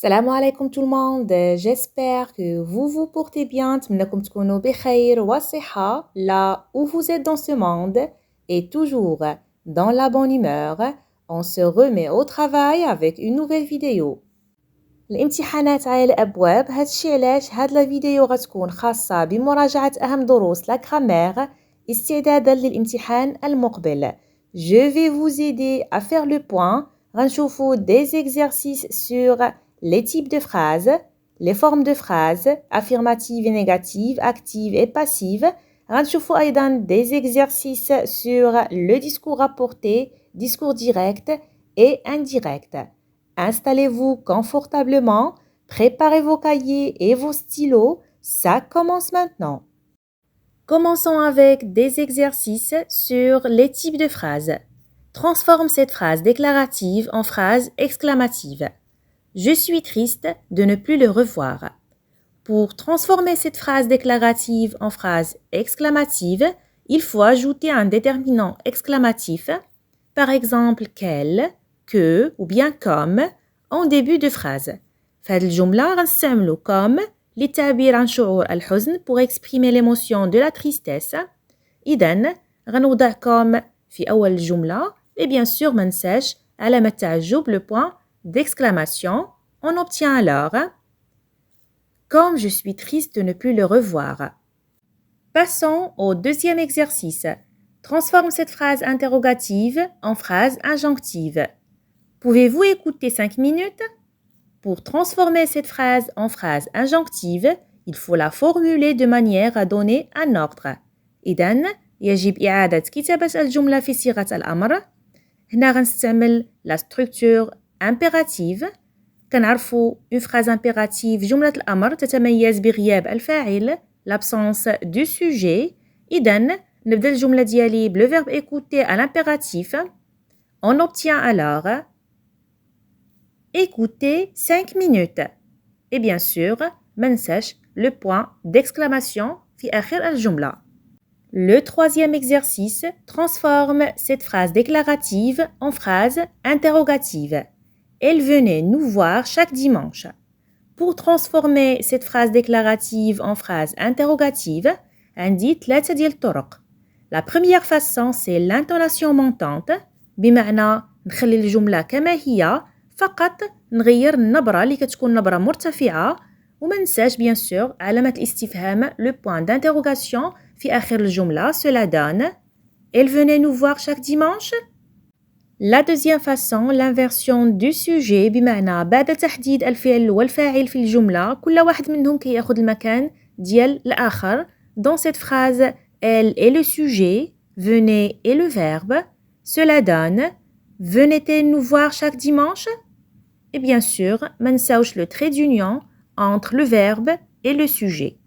Salam alaikum tout le monde, j'espère que vous vous portez bien, تمنىكم تكونوا بخير وصحة là où vous êtes dans ce monde et toujours dans la bonne humeur. On se remet au travail avec une nouvelle vidéo. الامتحانات على الأبواب، هادشي علاش هاد لا فيديو غتكون خاصة بمراجعة أهم دروس لا grammaire استعدادا للامتحان المقبل. Je vais vous aider à faire le point. غنشوفوا des exercices sur les types de phrases, les formes de phrases, affirmatives et négatives, actives et passives. غنشوفوا أيضا des exercices sur le discours rapporté, discours direct et indirect. Installez-vous confortablement, préparez vos cahiers et vos stylos, ça commence maintenant. Commençons avec des exercices sur les types de phrases. Transforme cette phrase déclarative en phrase exclamative. Je suis triste de ne plus le revoir. Pour transformer cette phrase déclarative en phrase exclamative, il faut ajouter un déterminant exclamatif, par exemple quel, que ou bien comme en début de phrase. فهاد الجملة غنستعملو comme للتعبير عن شعور الحزن pour exprimer l'émotion de la tristesse. إذن غنوضع comme في أول الجملة et bien sûr ما ننساش علامة تعجب le point d'exclamation. On obtient alors comme je suis triste de ne plus le revoir. Passons au deuxième exercice. Transforme cette phrase interrogative en phrase injonctive. Pouvez-vous écouter 5 minutes? Pour transformer cette phrase en phrase injonctive, il faut la formuler de manière à donner un ordre. إذن يجب إعادة كتابة الجملة في صيغة الأمر. هنا غنستعمل la structure impérative. كنعرفوا une phrase impérative جملة الأمر تتميز بغياب الفاعل l'absence du sujet. إذن نبدأ الجملة ديالي بلو verbe écouter à l'impératif. On obtient alors écouter 5 minutes. Et bien sûr, ما ننساش le point d'exclamation في آخر الجملة. Le troisième exercice transforme cette phrase déclarative en phrase interrogative. Elle venait nous voir chaque dimanche. Pour transformer cette phrase déclarative en phrase interrogative, عندي 3 ديال الطرق. La première façon, c'est l'intonation montante. بمعنى نخلي الجملة كما هي، فقط نغير النبرة اللي كتكون نبرة مرتفعة، وما ننساش bien sûr علامة الاستفهام le point d'interrogation في آخر الجملة. Cela donne Elle venait nous voir chaque dimanche. La deuxième façon, l'inversion du sujet بمعنى بعد تحديد الفعل والفاعل في الجملة كل واحد منهم كياخذ المكان ديال الآخر. Dans cette phrase, elle est le sujet, venez est le verbe. Cela donne Venait-elle nous voir chaque dimanche? Et bien sûr, ما نساوش le trait d'union entre le verbe et le sujet.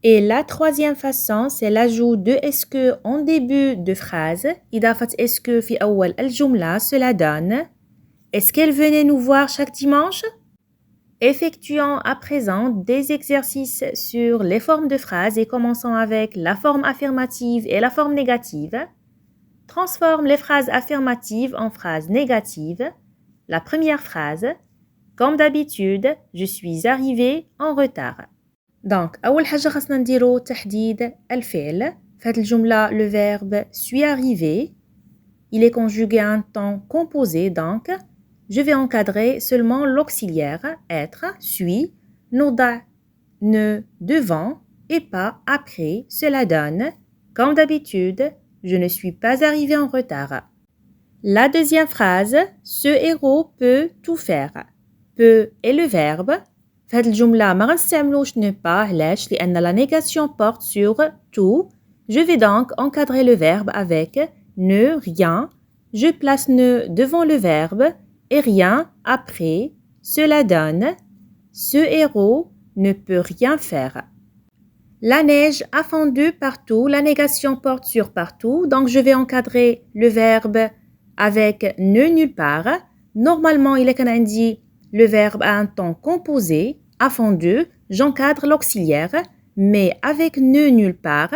Et la troisième façon, c'est l'ajout de est-ce que en début de phrase. إضافة est-ce que في أول الجملة. Cela donne Est-ce qu'elle venait nous voir chaque dimanche? Effectuons à présent des exercices sur les formes de phrases et commençons avec la forme affirmative et la forme négative. Transforme les phrases affirmatives en phrases négatives. La première phrase Comme d'habitude, je suis arrivé en retard. Donc, أول حاجة خاصنا نديرو تحديد الفعل. في هذه الجملة le verbe suis arrivé. Il est conjugué à un temps composé, donc je vais encadrer seulement l'auxiliaire être, suis, نوضع ne devant et pas après. Cela donne Comme d'habitude, je ne suis pas arrivé en retard. La deuxième phrase Ce héros peut tout faire. Peut est le verbe. في هذه الجملة ما غنستعملوش ne pas. علاش؟ لأن la négation porte sur tout. Je vais donc encadrer le verbe avec ne, rien. Je place ne devant le verbe et rien après. Cela donne Ce héros ne peut rien faire. La neige a fondu partout. La négation porte sur partout. Donc je vais encadrer le verbe avec ne nulle part. Normalement, il est qu'on dit le verbe a un temps composé, a fondu. J'encadre l'auxiliaire, mais avec ne nulle part.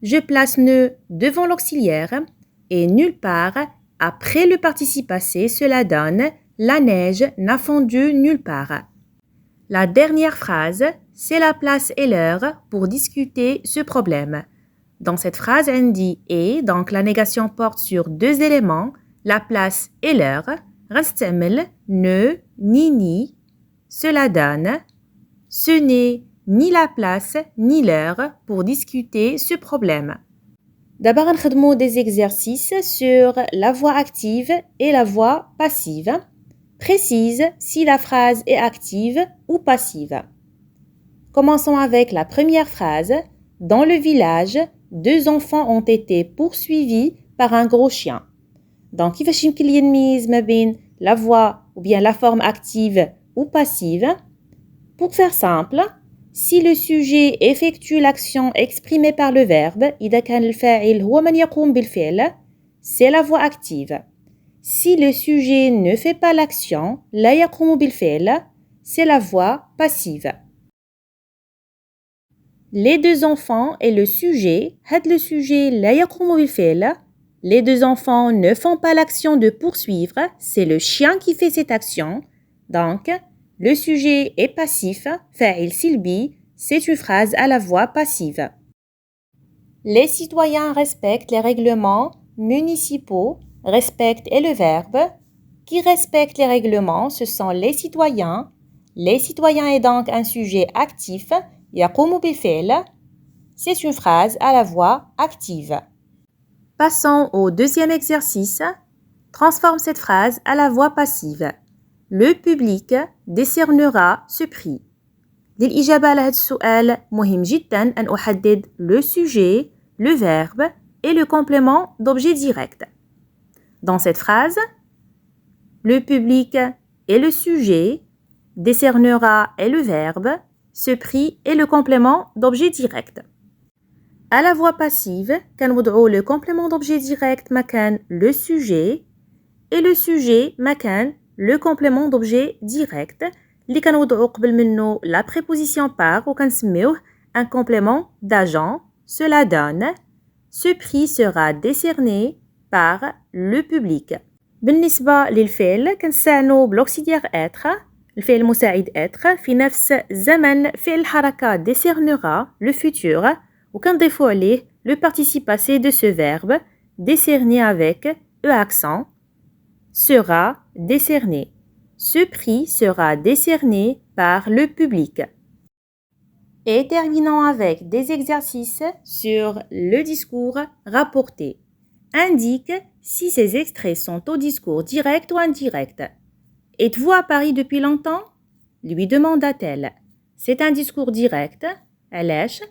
Je place ne devant l'auxiliaire et nulle part après le participe passé. Cela donne La neige n'a fondu nulle part. La dernière phrase, c'est la place et l'heure pour discuter ce problème. Dans cette phrase, on dit « et », donc la négation porte sur deux éléments, la place et l'heure. Rastemel, ne, ni. Cela donne « ce n'est ni la place ni l'heure pour discuter ce problème ». D'abord, on va des exercices sur la voix active et la voix passive. Précise si la phrase est active ou passive. Commençons avec la première phrase. Dans le village, 2 enfants ont été poursuivis par un gros chien. Donc, كيفاش يمكن لي نميز ما بين la voix ou bien la forme active ou passive? Pour faire simple, si le sujet effectue l'action exprimée par le verbe, إذا كان الفاعل هو من يقوم بالفعل, c'est la voix active. Si le sujet ne fait pas l'action, لا يقوم بالفعل, c'est la voix passive. Les 2 enfants et le sujet, هاد le sujet لا يقوم بالفعل. Les 2 enfants ne font pas l'action de poursuivre, c'est le chien qui fait cette action. Donc, le sujet est passif, فاعل سلبي, c'est une phrase à la voix passive. Les citoyens respectent les règlements municipaux. Respecte est le verbe. Qui respecte les règlements, ce sont les citoyens. Les citoyens est donc un sujet actif. يقوم بالفعل. C'est une phrase à la voix active. Passons au deuxième exercice. Transforme cette phrase à la voix passive. Le public décernera ce prix. للإجابة على هذا السؤال مهم جدا أن أحدد le sujet, le verbe et le complément d'objet direct. Dans cette phrase, le public est le sujet, décernera est le verbe, ce prix est le complément d'objet direct. À la voix passive, كنوضعوا le complément d'objet direct مكان le sujet et le sujet مكان le complément d'objet direct اللي كنوضعوا قبل منه la préposition par وكنسميوه un complément d'agent. Cela donne ce prix sera décerné par le public. بالنسبة للفعل كنستعنوا بالأوكسيدير être الفعل المساعد être في نفس زمن فعل الحركة décernera le futur وكنضيفوا عليه le participe passé de ce verbe décerner avec e accent sera décerné. Ce prix sera décerné par le public. Et terminons avec des exercices sur le discours rapporté. Indique si ces extraits sont au discours direct ou indirect. Êtes-vous à Paris depuis longtemps? Lui demanda-t-elle. C'est un discours direct. علاش؟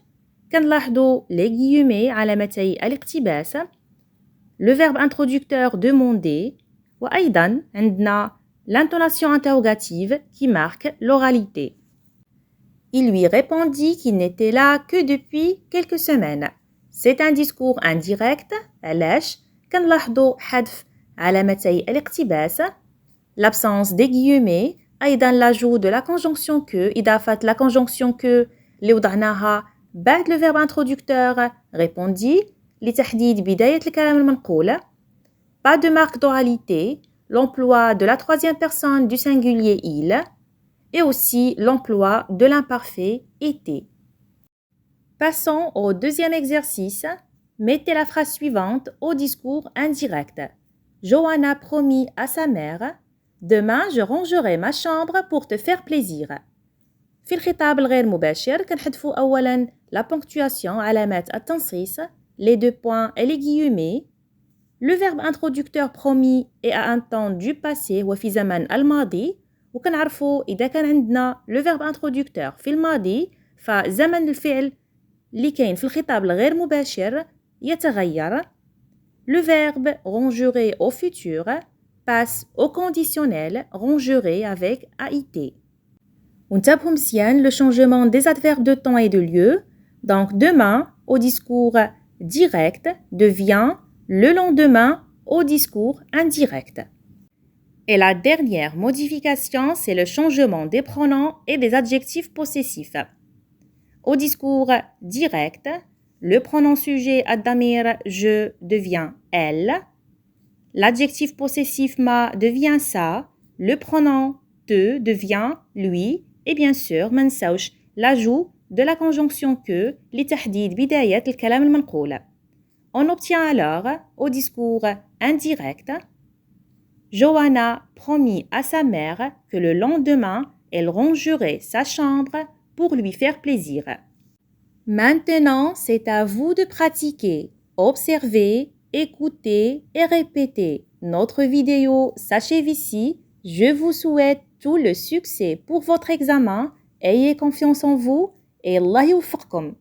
كنلاحظوا les guillemets علامتي الاقتباس. Le verbe introducteur demander. وأيضا عندنا l'intonation interrogative qui marque l'oralité. Il lui répondit qu'il n'était là que depuis quelques semaines. C'est un discours indirect. علاش؟ كنلاحظوا حذف علامتي الاقتباس. L'absence des guillemets. أيضا l'ajout de la conjonction que. إضافة la conjonction que اللي وضعناها بعد le verbe introducteur répondit لتحديد بداية الكلام المنقول. Pas de marque d'oralité. L'emploi de la troisième personne du singulier il et aussi l'emploi de l'imparfait était. Passons au deuxième exercice. Mettez la phrase suivante au discours indirect. Johanna promit à sa mère « Demain, je rangerai ma chambre pour te faire plaisir. » في الخطاب الغير مباشر كنحذفوا أولا la ponctuation علامات التنصيص les 2 points et les guillemets. Le verbe introducteur promis est à un temps du passé وفي زمن الماضي وكنعرفوا إذا كان عندنا le verbe introducteur في الماضي فزمن الفعل اللي كاين في الخطاب الغير مباشر يتغير. Le verbe rangerait au futur passe au conditionnel rangerait avec AIT. وانتبهوا مزيان le changement des adverbes de temps et de lieu. Donc demain au discours direct devient le lendemain au discours indirect. Et la dernière modification, c'est le changement des pronoms et des adjectifs possessifs. Au discours direct, le pronom sujet ad-damir je devient elle, l'adjectif possessif ma devient ça, le pronom te devient lui et bien sûr ما نساوش l'ajout de la conjonction que لتحديد بداية الكلام المنقول. On obtient alors au discours indirect Johanna promit à sa mère que le lendemain, elle rangerait sa chambre pour lui faire plaisir. Maintenant, c'est à vous de pratiquer. Observez, écoutez et répétez. Notre vidéo s'achève ici. Je vous souhaite tout le succès pour votre examen. Ayez confiance en vous et Allah يوفقكم.